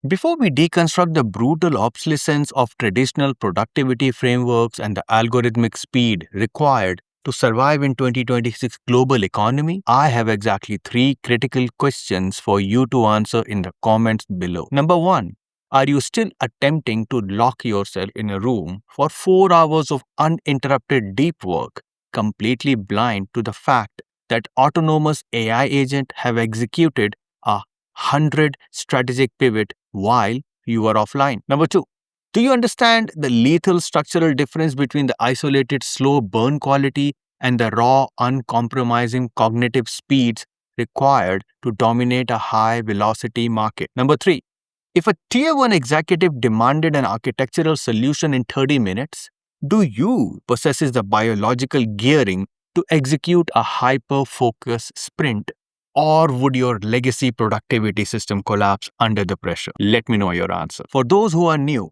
Before we deconstruct the brutal obsolescence of traditional productivity frameworks and the algorithmic speed required to survive in 2026 global economy, I have exactly three critical questions for you to answer in the comments below. Number 1, are you still attempting to lock yourself in a room for 4 hours of uninterrupted deep work, completely blind to the fact that autonomous AI agents have executed a 100 strategic pivot while you are offline? Number 2, do you understand the lethal structural difference between the isolated slow burn quality and the raw, uncompromising cognitive speeds required to dominate a high velocity market? Number 3, if a tier 1 executive demanded an architectural solution in 30 minutes, do you possess the biological gearing to execute a hyper focus sprint? Or would your legacy productivity system collapse under the pressure? Let me know your answer. For those who are new,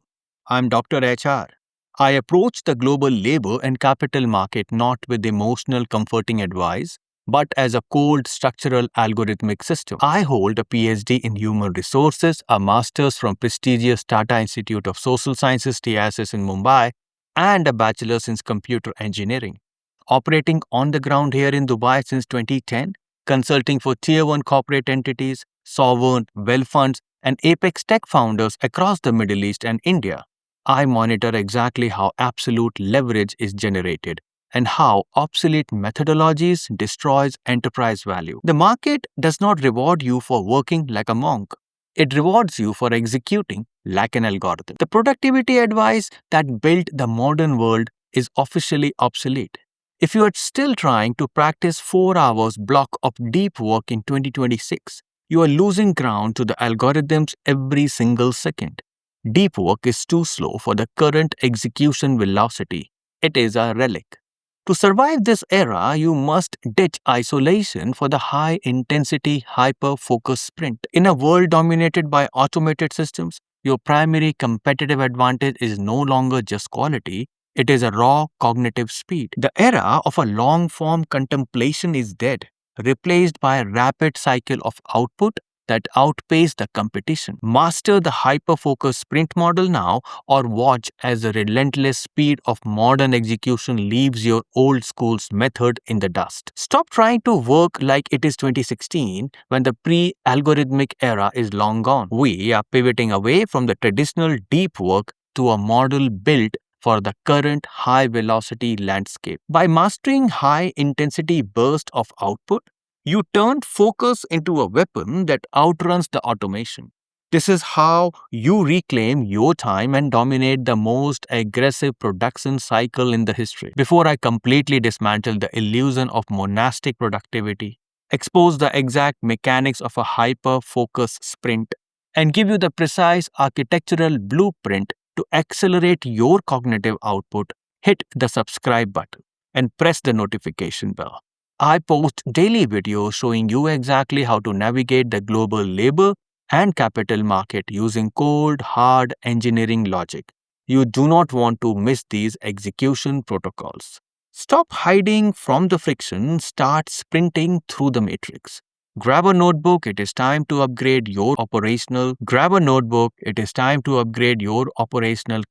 I'm Dr. HR. I approach the global labor and capital market not with emotional comforting advice, but as a cold structural algorithmic system. I hold a PhD in human resources, a master's from prestigious Tata Institute of Social Sciences TISS in Mumbai, and a bachelor's in computer engineering. Operating on the ground here in Dubai since 2010, consulting for tier 1 corporate entities, sovereign wealth funds, and apex tech founders across the Middle East and India. I monitor exactly how absolute leverage is generated and how obsolete methodologies destroys enterprise value. The market does not reward you for working like a monk. It rewards you for executing like an algorithm. The productivity advice that built the modern world is officially obsolete. If you are still trying to practice 4 hours block of deep work in 2026, you are losing ground to the algorithms every single second. Deep work is too slow for the current execution velocity. It is a relic. To survive this era, you must ditch isolation for the high-intensity, hyper-focused sprint. In a world dominated by automated systems, your primary competitive advantage is no longer just quality, it is a raw cognitive speed. The era of a long-form contemplation is dead, replaced by a rapid cycle of output that outpace the competition. Master the hyper-focused sprint model now, or watch as the relentless speed of modern execution leaves your old school's method in the dust. Stop trying to work like it is 2016 when the pre-algorithmic era is long gone. We are pivoting away from the traditional deep work to a model built for the current high-velocity landscape. By mastering high-intensity bursts of output, you turn focus into a weapon that outruns the automation. This is how you reclaim your time and dominate the most aggressive production cycle in the history. Before I completely dismantle the illusion of monastic productivity, expose the exact mechanics of a hyper-focus sprint, and give you the precise architectural blueprint to accelerate your cognitive output, hit the subscribe button and press the notification bell. I post daily videos showing you exactly how to navigate the global labor and capital market using cold, hard engineering logic. You do not want to miss these execution protocols. Stop hiding from the friction, start sprinting through the matrix. Grab a notebook, it is time to upgrade your operational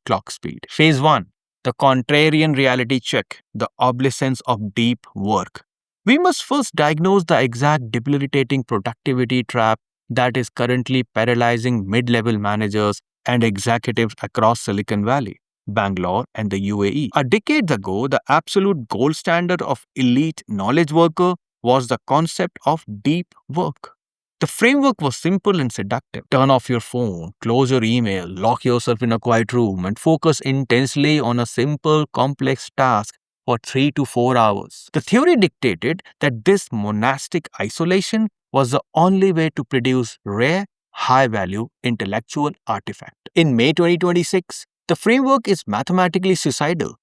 clock speed. Phase 1, the Contrarian reality check, the obsolescence of deep work. We must first diagnose the exact debilitating productivity trap that is currently paralyzing mid-level managers and executives across Silicon Valley, Bangalore, and the UAE. A decade ago, the absolute gold standard of elite knowledge worker was the concept of deep work. The framework was simple and seductive. Turn off your phone, close your email, lock yourself in a quiet room, and focus intensely on a simple, complex task for 3 to 4 hours. The theory dictated that this monastic isolation was the only way to produce rare, high-value intellectual artifact. In May 2026, the framework is mathematically suicidal.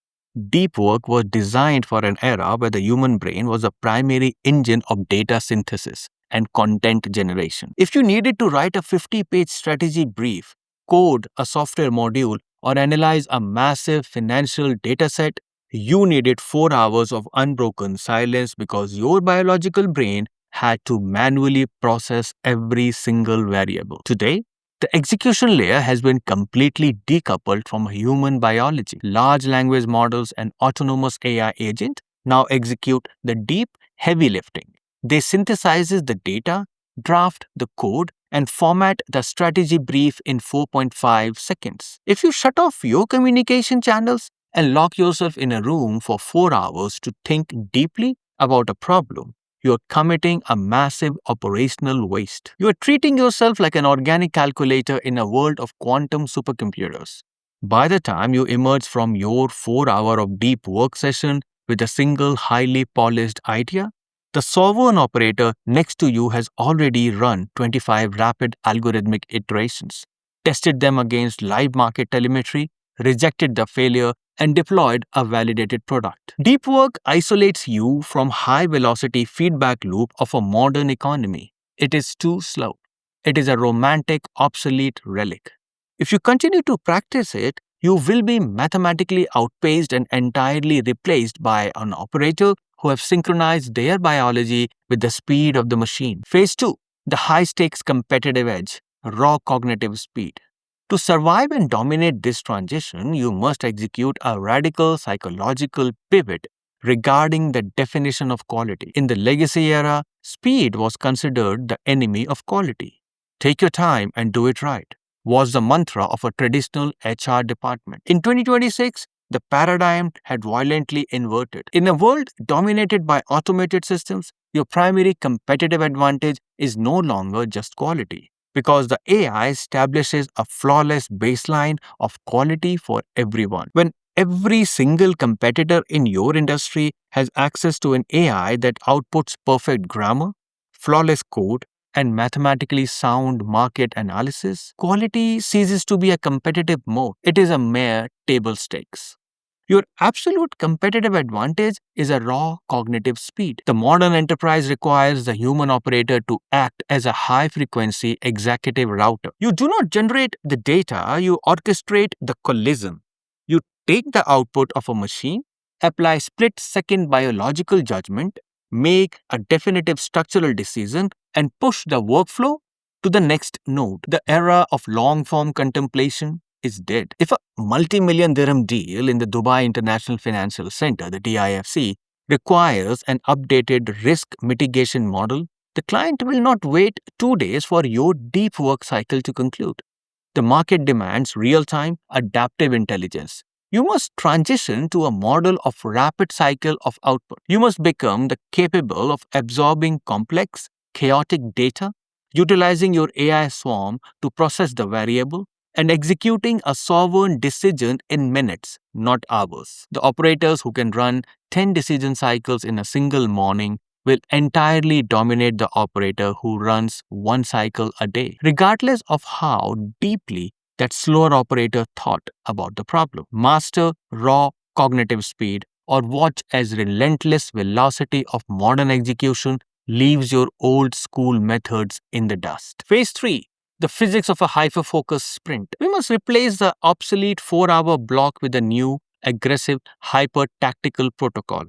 Deep work was designed for an era where the human brain was the primary engine of data synthesis and content generation. If you needed to write a 50-page strategy brief, code a software module, or analyze a massive financial dataset, you needed 4 hours of unbroken silence because your biological brain had to manually process every single variable. Today, The execution layer has been completely decoupled from human biology. Large language models and autonomous AI agents now execute the deep, heavy lifting. They synthesize the data, draft the code, and format the strategy brief in 4.5 seconds. If you shut off your communication channels and lock yourself in a room for 4 hours to think deeply about a problem, you are committing a massive operational waste. You are treating yourself like an organic calculator in a world of quantum supercomputers. By the time you emerge from your 4 hour of deep work session with a single highly polished idea, the sovereign operator next to you has already run 25 rapid algorithmic iterations, tested them against live market telemetry, rejected the failure, and deployed a validated product. Deep work isolates you from high-velocity feedback loop of a modern economy. It is too slow. It is a romantic, obsolete relic. If you continue to practice it, you will be mathematically outpaced and entirely replaced by an operator who have synchronized their biology with the speed of the machine. Phase 2. The high-stakes competitive edge, raw cognitive speed. To survive and dominate this transition, you must execute a radical psychological pivot regarding the definition of quality. In the legacy era, speed was considered the enemy of quality. Take your time and do it right was the mantra of a traditional HR department. In 2026, the paradigm had violently inverted. In a world dominated by automated systems, your primary competitive advantage is no longer just quality, because the AI establishes a flawless baseline of quality for everyone. When every single competitor in your industry has access to an AI that outputs perfect grammar, flawless code, and mathematically sound market analysis, quality ceases to be a competitive moat. It is a mere table stakes. Your absolute competitive advantage is a raw cognitive speed. The modern enterprise requires the human operator to act as a high-frequency executive router. You do not generate the data, you orchestrate the collision. You take the output of a machine, apply split-second biological judgment, make a definitive structural decision, and push the workflow to the next node. The era of long-form contemplation is dead. If a multi-million dirham deal in the Dubai International Financial Center, the DIFC, requires an updated risk mitigation model, the client will not wait 2 days for your deep work cycle to conclude. The market demands real-time, adaptive intelligence. You must transition to a model of rapid cycle of output. You must become capable of absorbing complex, chaotic data, utilizing your AI swarm to process the variable, and executing a sovereign decision in minutes, not hours. The operators who can run 10 decision cycles in a single morning will entirely dominate the operator who runs one cycle a day, regardless of how deeply that slower operator thought about the problem. Master raw cognitive speed or watch as relentless velocity of modern execution leaves your old school methods in the dust. Phase 3. The physics of a hyper-focus sprint. We must replace the obsolete 4-hour block with a new, aggressive, hyper-tactical protocol.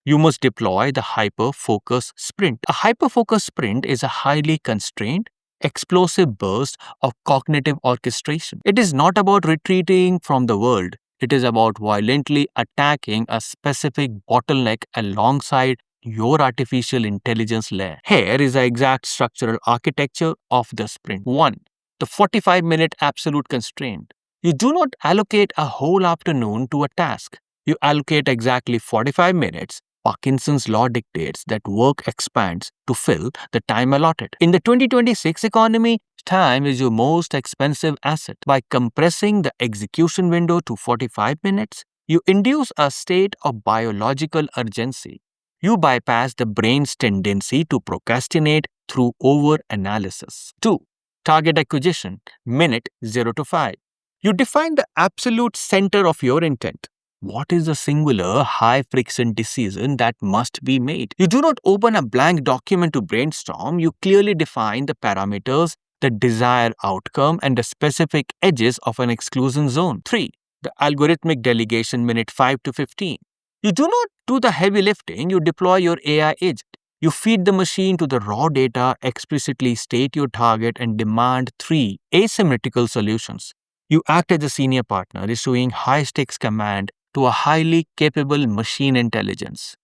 You must deploy the hyper-focus sprint. A hyper-focus sprint is a highly constrained, explosive burst of cognitive orchestration. It is not about retreating from the world. It is about violently attacking a specific bottleneck alongside your artificial intelligence layer. Here is the exact structural architecture of the sprint. 1. The 45-minute absolute constraint. You do not allocate a whole afternoon to a task. You allocate exactly 45 minutes. Parkinson's law dictates that work expands to fill the time allotted. In the 2026 economy, time is your most expensive asset. By compressing the execution window to 45 minutes, you induce a state of biological urgency. You bypass the brain's tendency to procrastinate through over-analysis. 2. Target acquisition, minute 0 to 5. You define the absolute center of your intent. What is the singular high-friction decision that must be made? You do not open a blank document to brainstorm. You clearly define the parameters, the desired outcome, and the specific edges of an exclusion zone. 3. The algorithmic delegation, minute 5 to 15. You do not do the heavy lifting, you deploy your AI agent. You feed the machine to the raw data, explicitly state your target, and demand 3 asymmetrical solutions. You act as a senior partner, issuing high stakes command to a highly capable machine intelligence.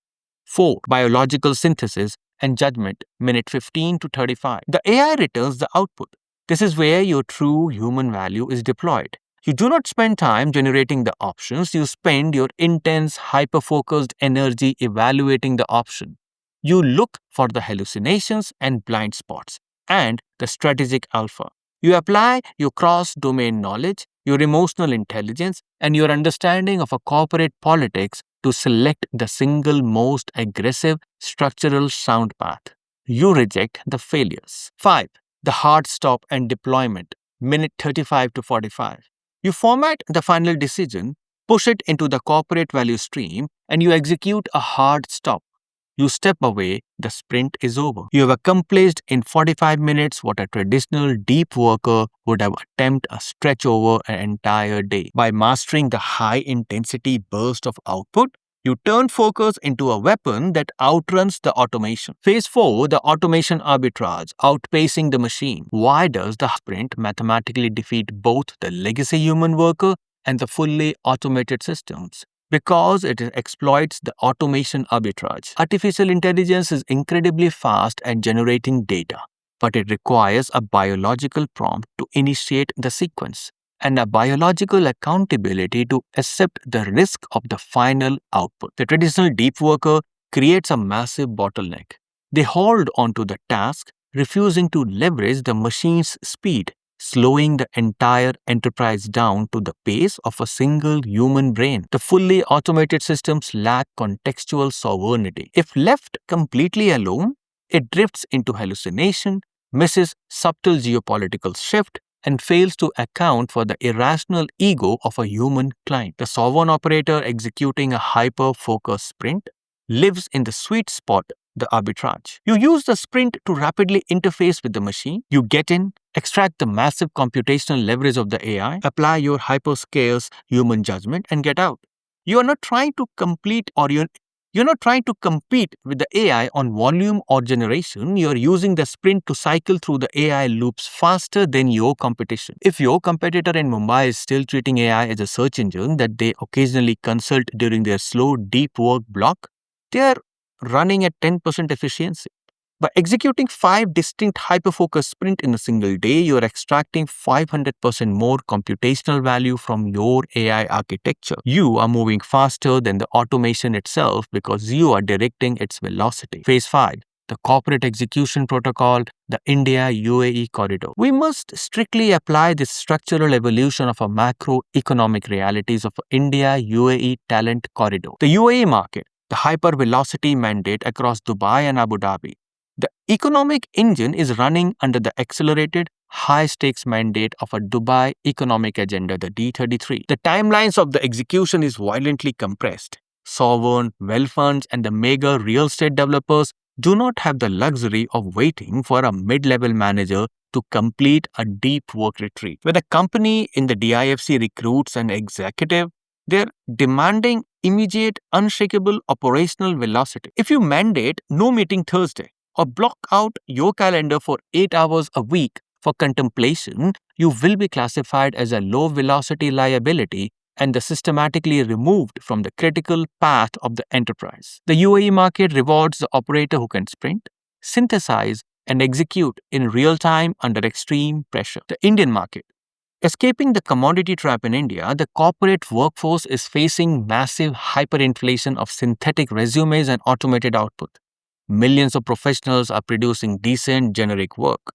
4. Biological synthesis and judgment, minute 15 to 35. The AI returns the output. This is where your true human value is deployed. You do not spend time generating the options, you spend your intense, hyper focused energy evaluating the option. You look for the hallucinations and blind spots and the strategic alpha. You apply your cross domain knowledge, your emotional intelligence, and your understanding of a corporate politics to select the single most aggressive structural sound path. You reject the failures. 5. The hard stop and deployment, minute 35 to 45. You format the final decision, push it into the corporate value stream, and you execute a hard stop. You step away, the sprint is over. You have accomplished in 45 minutes what a traditional deep worker would have attempted a stretch over an entire day. By mastering the high intensity burst of output, you turn focus into a weapon that outruns the automation. Phase 4, the automation arbitrage, outpacing the machine. Why does the sprint mathematically defeat both the legacy human worker and the fully automated systems? Because it exploits the automation arbitrage. Artificial intelligence is incredibly fast at generating data, but it requires a biological prompt to initiate the sequence and a biological accountability to accept the risk of the final output. The traditional deep worker creates a massive bottleneck. They hold onto the task, refusing to leverage the machine's speed, slowing the entire enterprise down to the pace of a single human brain. The fully automated systems lack contextual sovereignty. If left completely alone, it drifts into hallucination, misses subtle geopolitical shift, and fails to account for the irrational ego of a human client. The sovereign operator executing a hyper-focused sprint lives in the sweet spot, the arbitrage. You use the sprint to rapidly interface with the machine. You get in, extract the massive computational leverage of the AI, apply your hyperscarce human judgment, and get out. You are not trying to you're not trying to compete with the AI on volume or generation. You're using the sprint to cycle through the AI loops faster than your competition. If your competitor in Mumbai is still treating AI as a search engine that they occasionally consult during their slow, deep work block, they are running at 10% efficiency. By executing 5 distinct hyperfocus sprints in a single day, you are extracting 500% more computational value from your AI architecture. You are moving faster than the automation itself because you are directing its velocity. Phase 5. The corporate execution protocol, the India-UAE corridor. We must strictly apply this structural evolution of a macroeconomic realities of India-UAE talent corridor. The UAE market, the hypervelocity mandate across Dubai and Abu Dhabi. The economic engine is running under the accelerated, high-stakes mandate of a Dubai Economic Agenda, the D33. The timelines of the execution is violently compressed. Sovereign, wealth funds, and the mega real estate developers do not have the luxury of waiting for a mid-level manager to complete a deep work retreat. When a company in the DIFC recruits an executive, they're demanding immediate, unshakable operational velocity. If you mandate no meeting Thursday, or block out your calendar for 8 hours a week for contemplation, you will be classified as a low-velocity liability and systematically removed from the critical path of the enterprise. The UAE market rewards the operator who can sprint, synthesize, and execute in real time under extreme pressure. The Indian market. Escaping the commodity trap in India, the corporate workforce is facing massive hyperinflation of synthetic resumes and automated output. Millions of professionals are producing decent generic work.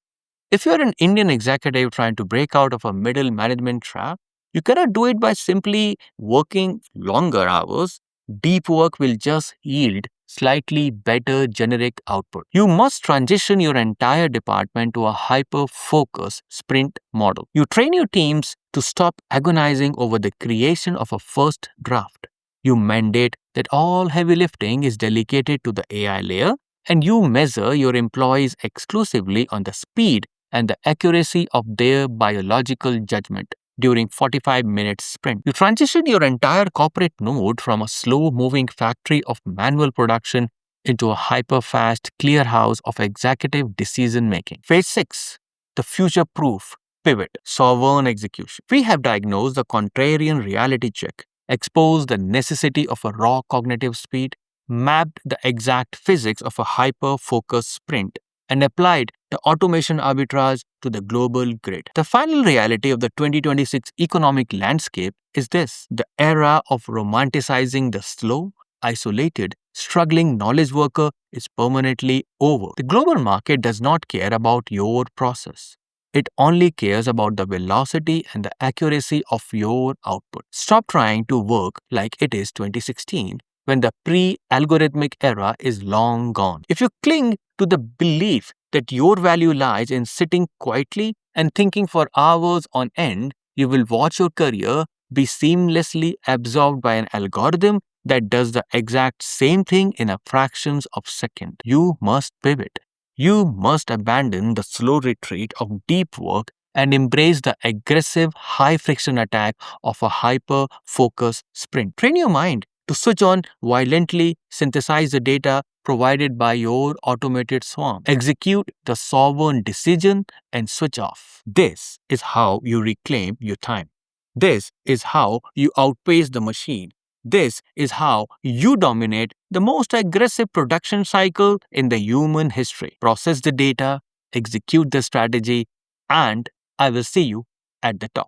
If you're an Indian executive trying to break out of a middle management trap, you cannot do it by simply working longer hours. Deep work will just yield slightly better generic output. You must transition your entire department to a hyper-focused sprint model. You train your teams to stop agonizing over the creation of a first draft. You mandate that all heavy lifting is delegated to the AI layer, and you measure your employees exclusively on the speed and the accuracy of their biological judgment during 45-minute sprint. You transition your entire corporate node from a slow-moving factory of manual production into a hyper-fast clearhouse of executive decision-making. Phase 6. The future-proof pivot, sovereign execution. We have diagnosed the contrarian reality check, exposed the necessity of a raw cognitive speed, mapped the exact physics of a hyper-focused sprint, and applied the automation arbitrage to the global grid. The final reality of the 2026 economic landscape is this: the era of romanticizing the slow, isolated, struggling knowledge worker is permanently over. The global market does not care about your process. It only cares about the velocity and the accuracy of your output. Stop trying to work like it is 2016 when the pre-algorithmic era is long gone. If you cling to the belief that your value lies in sitting quietly and thinking for hours on end, you will watch your career be seamlessly absorbed by an algorithm that does the exact same thing in a fractions of a second. You must pivot. You must abandon the slow retreat of deep work and embrace the aggressive, high-friction attack of a hyper-focused sprint. Train your mind to switch on violently, synthesize the data provided by your automated swarm, execute the sovereign decision, and switch off. This is how you reclaim your time. This is how you outpace the machine. This is how you dominate the most aggressive production cycle in the human history. Process the data, execute the strategy, and I will see you at the top.